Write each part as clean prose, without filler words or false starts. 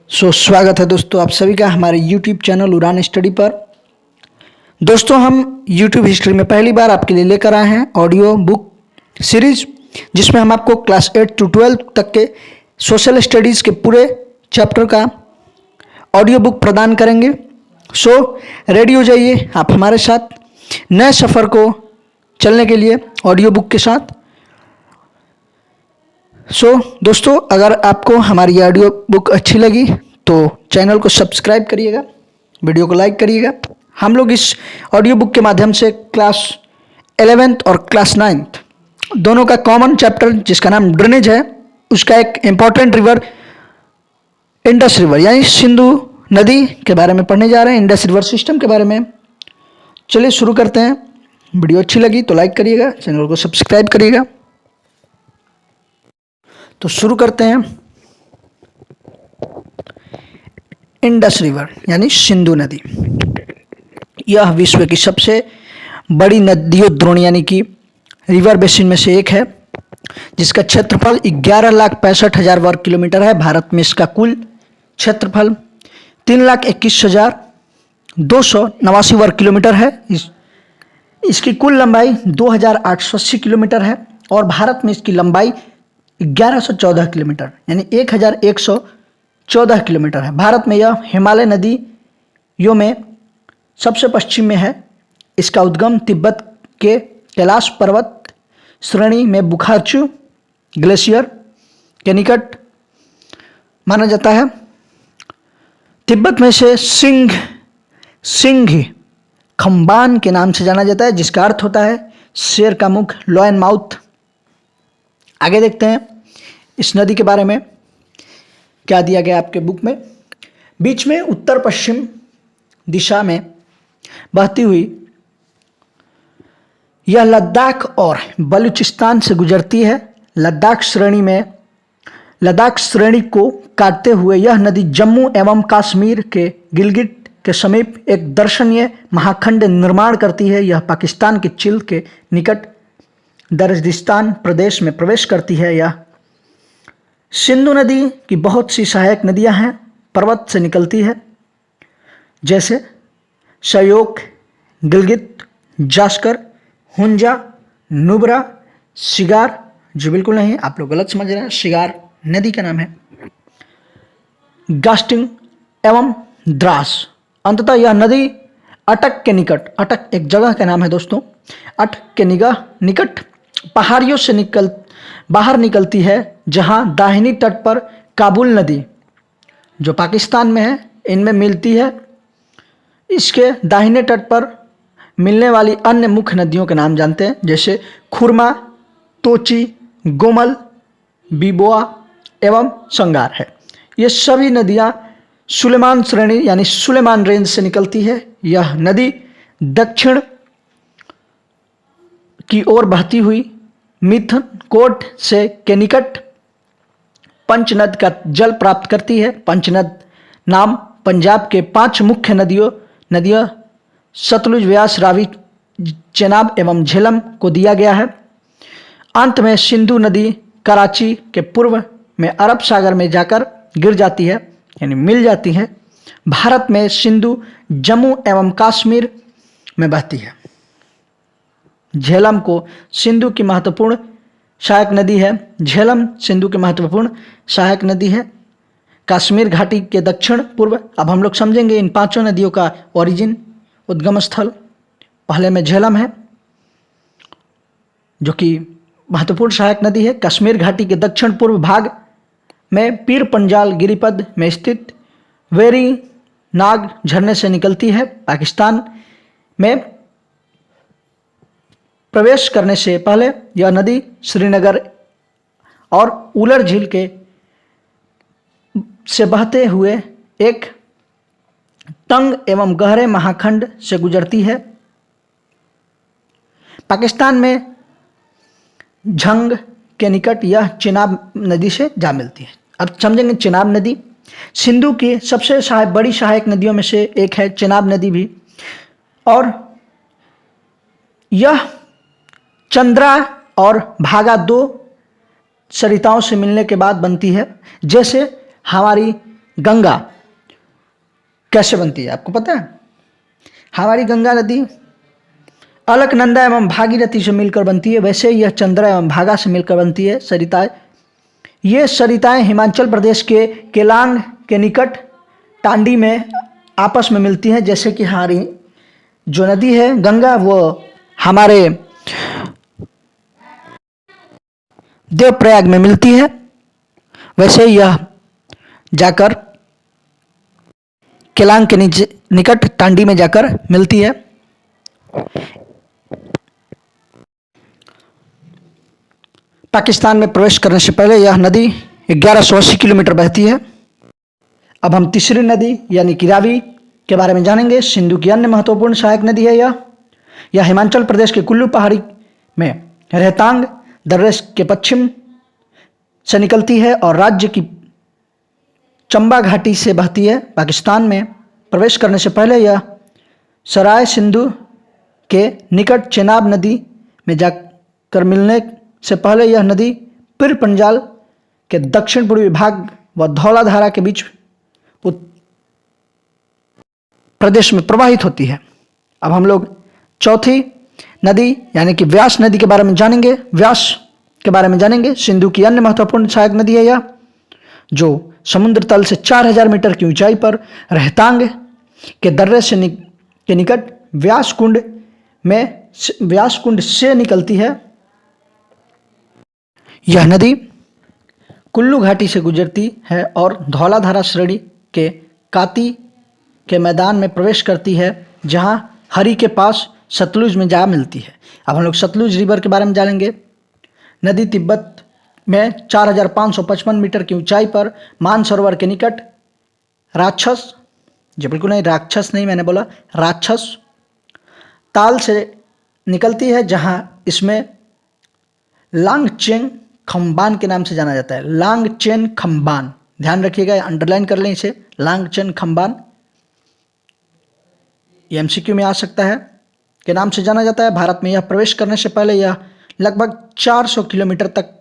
स्वागत है दोस्तों आप सभी का हमारे YouTube चैनल उड़ान स्टडी पर। दोस्तों हम YouTube हिस्ट्री में पहली बार आपके लिए लेकर आए हैं ऑडियो बुक सीरीज, जिसमें हम आपको क्लास 8 टू 12 तक के सोशल स्टडीज़ के पूरे चैप्टर का ऑडियो बुक प्रदान करेंगे। रेडी हो जाइए आप हमारे साथ नए सफ़र को चलने के लिए ऑडियो बुक के साथ। दोस्तों अगर आपको हमारी ऑडियो बुक अच्छी लगी तो चैनल को सब्सक्राइब करिएगा, वीडियो को लाइक करिएगा। हम लोग इस ऑडियो बुक के माध्यम से क्लास 11th और क्लास 9th दोनों का कॉमन चैप्टर जिसका नाम ड्रेनेज है, उसका एक इम्पॉर्टेंट रिवर इंडस रिवर यानी सिंधु नदी के बारे में पढ़ने जा रहे हैं, इंडस रिवर सिस्टम के बारे में। चलिए शुरू करते हैं। वीडियो अच्छी लगी तो लाइक करिएगा, चैनल को सब्सक्राइब करिएगा। तो शुरू करते हैं। इंडस रिवर यानी सिंधु नदी, यह विश्व की सबसे बड़ी नदियों द्रोण यानी कि रिवर बेसिन में से एक है, जिसका क्षेत्रफल 11,65,000 वर्ग किलोमीटर है। भारत में इसका कुल क्षेत्रफल 3,21,289 वर्ग किलोमीटर है। इसकी कुल लंबाई 2,880 किलोमीटर है और भारत में इसकी लंबाई 1114 किलोमीटर यानी 1,114 किलोमीटर है। भारत में यह हिमालय नदियों में सबसे पश्चिम में है। इसका उद्गम तिब्बत के कैलाश पर्वत श्रेणी में बुखारचू ग्लेशियर के निकट माना जाता है। तिब्बत में से सिंघ खम्बान के नाम से जाना जाता है, जिसका अर्थ होता है शेर का मुख, लॉयन माउथ। आगे देखते हैं इस नदी के बारे में क्या दिया गया आपके बुक में। बीच में उत्तर पश्चिम दिशा में बहती हुई यह लद्दाख और बलूचिस्तान से गुजरती है। लद्दाख श्रेणी को काटते हुए यह नदी जम्मू एवं कश्मीर के गिलगिट के समीप एक दर्शनीय महाखंड निर्माण करती है। यह पाकिस्तान के चिल के निकट दर्जिस्तान प्रदेश में प्रवेश करती है। यह सिंधु नदी की बहुत सी सहायक नदियां हैं, पर्वत से निकलती है, जैसे शयोक, गिलगित, जास्कर, हुंजा, नुब्रा, शिगार। जो बिल्कुल नहीं, आप लोग गलत समझ रहे हैं, शिगार नदी का नाम है। गास्टिंग एवं द्रास। अंततः यह नदी अटक के निकट, अटक एक जगह का नाम है दोस्तों, अटक के निकट पहाड़ियों से बाहर निकलती है, जहां दाहिनी तट पर काबुल नदी जो पाकिस्तान में है इनमें मिलती है। इसके दाहिने तट पर मिलने वाली अन्य मुख्य नदियों के नाम जानते हैं, जैसे खुरमा, तोची, गोमल, बिबोआ एवं संगार है। ये सभी नदियां सुलेमान श्रेणी यानी सुलेमान रेंज से निकलती है। यह नदी दक्षिण की ओर बहती हुई मिथनकोट से के निकट पंचनद का जल प्राप्त करती है। पंचनद नाम पंजाब के 5 मुख्य नदियों सतलुज, व्यास, रावी, चेनाब एवं झेलम को दिया गया है। अंत में सिंधु नदी कराची के पूर्व में अरब सागर में जाकर गिर जाती है यानी मिल जाती है। भारत में सिंधु जम्मू एवं कश्मीर में बहती है। झेलम को सिंधु की महत्वपूर्ण सहायक नदी है। झेलम सिंधु की महत्वपूर्ण सहायक नदी है। कश्मीर घाटी के दक्षिण पूर्व, अब हम लोग समझेंगे इन 5 नदियों का ओरिजिन, उद्गम स्थल। पहले में झेलम है जो कि महत्वपूर्ण सहायक नदी है। कश्मीर घाटी के दक्षिण पूर्व भाग में पीर पंजाल गिरिपद में स्थित वेरी नाग झरने से निकलती है। पाकिस्तान में प्रवेश करने से पहले यह नदी श्रीनगर और उलर झील के से बहते हुए एक तंग एवं गहरे महाखंड से गुजरती है। पाकिस्तान में झंग के निकट यह चेनाब नदी से जा मिलती है। अब समझेंगे चेनाब नदी। सिंधु की सबसे बड़ी सहायक नदियों में से एक है चेनाब नदी भी, और यह चंद्रा और भागा 2 सरिताओं से मिलने के बाद बनती है। जैसे हमारी गंगा कैसे बनती है आपको पता है? हमारी गंगा नदी अलकनंदा एवं भागीरथी से मिलकर बनती है, वैसे यह चंद्रा एवं भागा से मिलकर बनती है सरिताएं। ये सरिताएं हिमाचल प्रदेश के केलांग के निकट टांडी में आपस में मिलती हैं। जैसे कि हमारी जो नदी है गंगा वो हमारे देवप्रयाग में मिलती है, वैसे यह जाकर केलांग के निकट टांडी में जाकर मिलती है। पाकिस्तान में प्रवेश करने से पहले यह नदी 1180 किलोमीटर बहती है। अब हम तीसरी नदी यानी कि रावी के बारे में जानेंगे। सिंधु की अन्य महत्वपूर्ण सहायक नदी है यह हिमाचल प्रदेश के कुल्लू पहाड़ी में रोहतांग दर्रे के पश्चिम से निकलती है और राज्य की चंबा घाटी से बहती है। पाकिस्तान में प्रवेश करने से पहले यह सराय सिंधु के निकट चेनाब नदी में जाकर मिलने से पहले यह नदी पीर पंजाल के दक्षिण पूर्वी भाग व धौलाधारा के बीच प्रदेश में प्रवाहित होती है। अब हम लोग चौथी नदी यानी कि व्यास नदी के बारे में जानेंगे। व्यास के बारे में जानेंगे। सिंधु की अन्य महत्वपूर्ण सहायक नदी है यह, जो समुद्र तल से 4000 मीटर की ऊंचाई पर रोहतांग के दर्रे से के निकट व्यास कुंड से निकलती है। यह नदी कुल्लू घाटी से गुजरती है और धौलाधारा श्रेणी के काती के मैदान में प्रवेश करती है, जहां हरी के पास सतलुज में जा मिलती है। अब हम लोग सतलुज रिवर के बारे में जानेंगे। नदी तिब्बत में 4555 मीटर की ऊंचाई पर मानसरोवर के निकट राक्षस, जी बिल्कुल नहीं, राक्षस नहीं, मैंने बोला राक्षस ताल से निकलती है, जहां इसमें लांगचेन खम्बान के नाम से जाना जाता है। लांगचेन खम्बान, ध्यान रखिएगा, अंडरलाइन कर लें इसे, लांगचेन खम्बान। ये एमसीक्यू में आ सकता है, के नाम से जाना जाता है। भारत में यह प्रवेश करने से पहले यह लगभग 400 किलोमीटर तक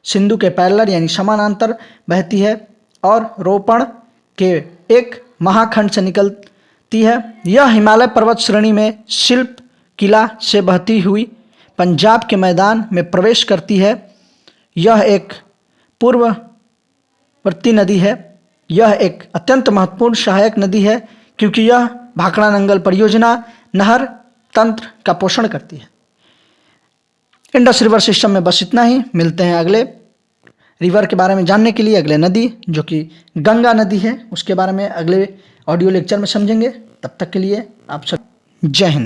सिंधु के पैरेलल यानी समानांतर बहती है और रोपण के एक महाखंड से निकलती है। यह हिमालय पर्वत श्रेणी में शिल्प किला से बहती हुई पंजाब के मैदान में प्रवेश करती है। यह एक पूर्ववर्ती नदी है। यह एक अत्यंत महत्वपूर्ण सहायक नदी है क्योंकि यह भाखड़ा नंगल परियोजना नहर तंत्र का पोषण करती है। इंडस रिवर सिस्टम में बस इतना ही। मिलते हैं अगले रिवर के बारे में जानने के लिए। अगले नदी जो कि गंगा नदी है उसके बारे में अगले ऑडियो लेक्चर में समझेंगे। तब तक के लिए आप सब जय हिंद।